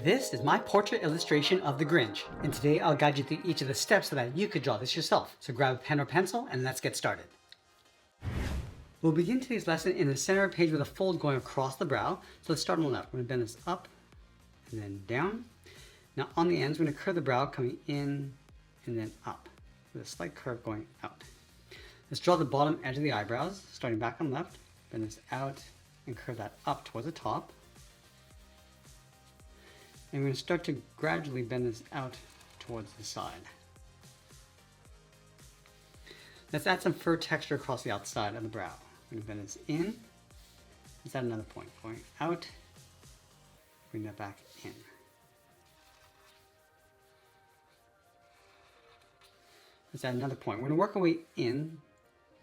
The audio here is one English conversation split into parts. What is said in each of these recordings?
This is my portrait illustration of the Grinch, and today I'll guide you through each of the steps so that you could draw this yourself. So grab a pen or pencil and let's get started. We'll begin today's lesson in the center of the page with a fold going across the brow. So let's start on the left. We're going to bend this up and then down. Now on the ends, we're going to curve the brow coming in and then up with a slight curve going out. Let's draw the bottom edge of the eyebrows, starting back on the left. Bend this out and curve that up towards the top. And we're going to start to gradually bend this out towards the side. Let's add some fur texture across the outside of the brow. We're going to bend this in. Let's add another point. Going out, bring that back in. Let's add another point. We're going to work our way in,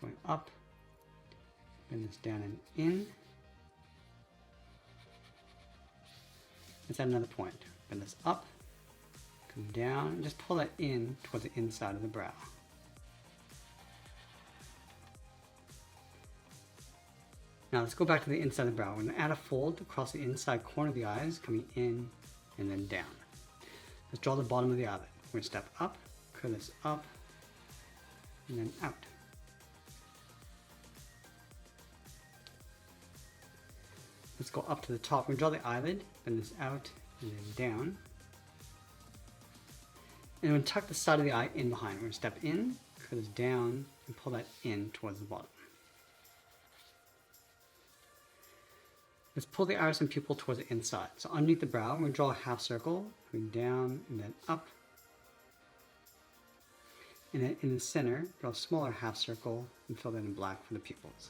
going up, bend this down and in. Let's add another point. Bend this up, come down, and just pull that in towards the inside of the brow. Now let's go back to the inside of the brow. We're going to add a fold across the inside corner of the eyes, coming in and then down. Let's draw the bottom of the eyelid. We're going to step up, curve this up, and then out. Let's go up to the top. We're going to draw the eyelid, bend this out and then down. And we're going to tuck the side of the eye in behind. We're going to step in, curve this down, and pull that in towards the bottom. Let's pull the iris and pupil towards the inside. So underneath the brow, we're going to draw a half circle, going down and then up. And then in the center, draw a smaller half circle and fill that in black for the pupils.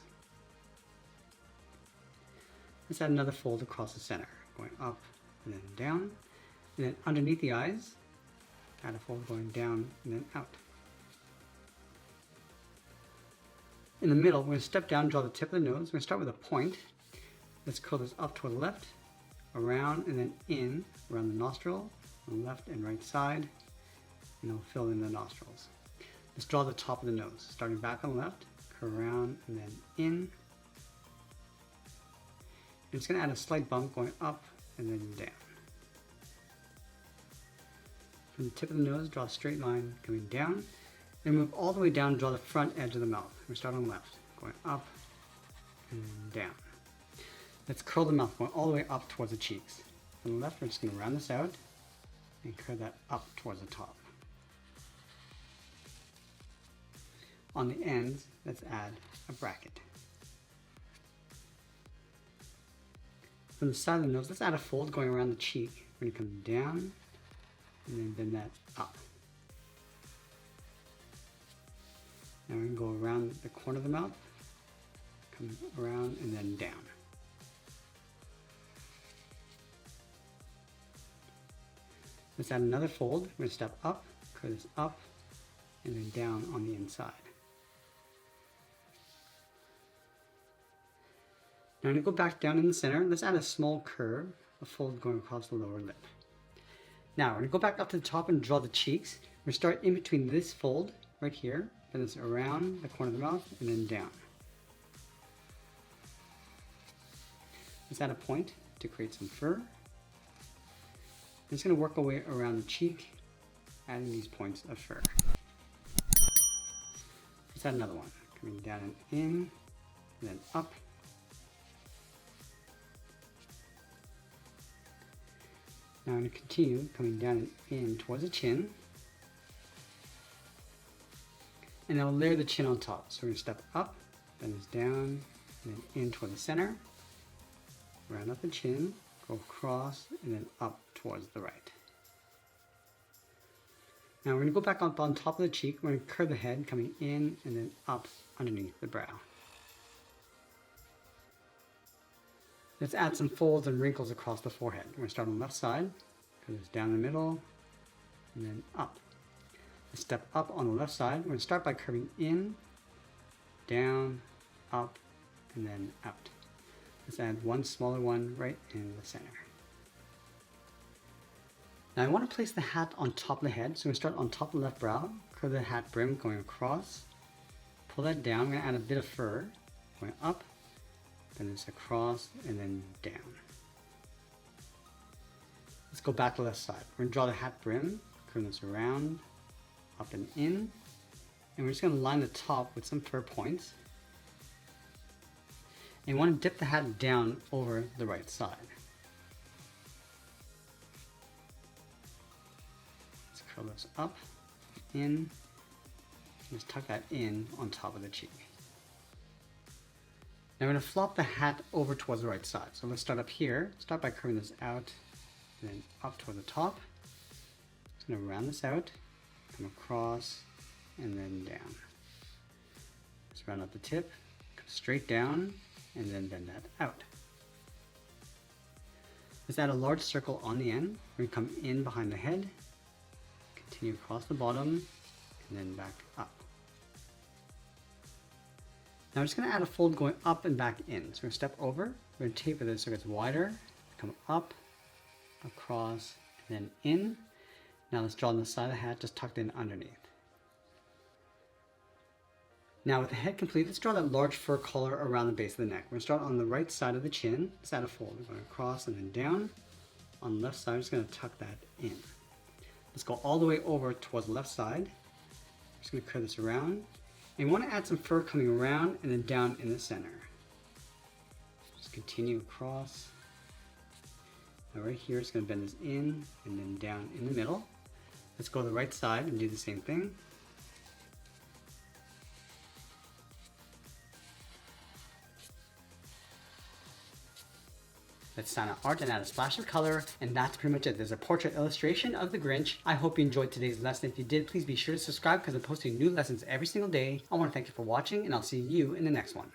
Let's add another fold across the center, going up and then down. And then underneath the eyes, add a fold going down and then out. In the middle, we're going to step down and draw the tip of the nose. We're going to start with a point. Let's curl this up toward the left, around and then in, around the nostril, on the left and right side, and it'll fill in the nostrils. Let's draw the top of the nose, starting back on the left, curve around and then in. And it's going to add a slight bump going up and then down. From the tip of the nose, draw a straight line coming down, and move all the way down and draw the front edge of the mouth. We start on the left, going up and then down. Let's curl the mouth going all the way up towards the cheeks. From the left, we're just going to round this out and curve that up towards the top. On the ends, let's add a bracket. From the side of the nose, let's add a fold going around the cheek. We're going to come down and then bend that up. Now we're going to go around the corner of the mouth, come around and then down. Let's add another fold. We're going to step up, curve this up, and then down on the inside. Now I'm going to go back down in the center. Let's add a small curve, a fold going across the lower lip. Now we're going to go back up to the top and draw the cheeks. We're going to start in between this fold right here, then this around the corner of the mouth, and then down. Let's add a point to create some fur. I'm just going to work our way around the cheek, adding these points of fur. Let's add another one, coming down and in, and then up. Now I'm going to continue coming down and in towards the chin. And then we'll layer the chin on top. So we're going to step up, bend this down, and then in toward the center. Round up the chin, go across, and then up towards the right. Now we're going to go back up on top of the cheek. We're going to curve the head coming in and then up underneath the brow. Let's add some folds and wrinkles across the forehead. We're going to start on the left side, curve this down the middle, and then up. Let's step up on the left side. We're going to start by curving in, down, up, and then out. Let's add one smaller one right in the center. Now I want to place the hat on top of the head, so we're going to start on top of the left brow, curve the hat brim going across, pull that down. We're going to add a bit of fur going up, then it's across and then down. Let's go back to the left side. We're gonna draw the hat brim, curve this around, up and in, and we're just gonna line the top with some fur points. And you wanna dip the hat down over the right side. Let's curl this up, in, just tuck that in on top of the cheek. Now we're going to flop the hat over towards the right side. So let's start up here. Start by curving this out and then up toward the top. Just going to round this out, come across, and then down. Let's round up the tip, come straight down, and then bend that out. Let's add a large circle on the end. We're going to come in behind the head, continue across the bottom, and then back up. Now I'm just going to add a fold going up and back in. So we're going to step over, we're going to taper this so it gets wider, come up, across, and then in. Now let's draw on the side of the hat just tucked in underneath. Now with the head complete, let's draw that large fur collar around the base of the neck. We're going to start on the right side of the chin. Let's add a fold. We're going across and then down. On the left side, we're just going to tuck that in. Let's go all the way over towards the left side. I'm just going to curve this around. And we want to add some fur coming around and then down in the center. Just continue across. Now right here, it's going to bend this in and then down in the middle. Let's go to the right side and do the same thing. Let's sign out art and add a splash of color, and that's pretty much it. There's a portrait illustration of the Grinch. I hope you enjoyed today's lesson. If you did, please be sure to subscribe because I'm posting new lessons every single day. I want to thank you for watching, and I'll see you in the next one.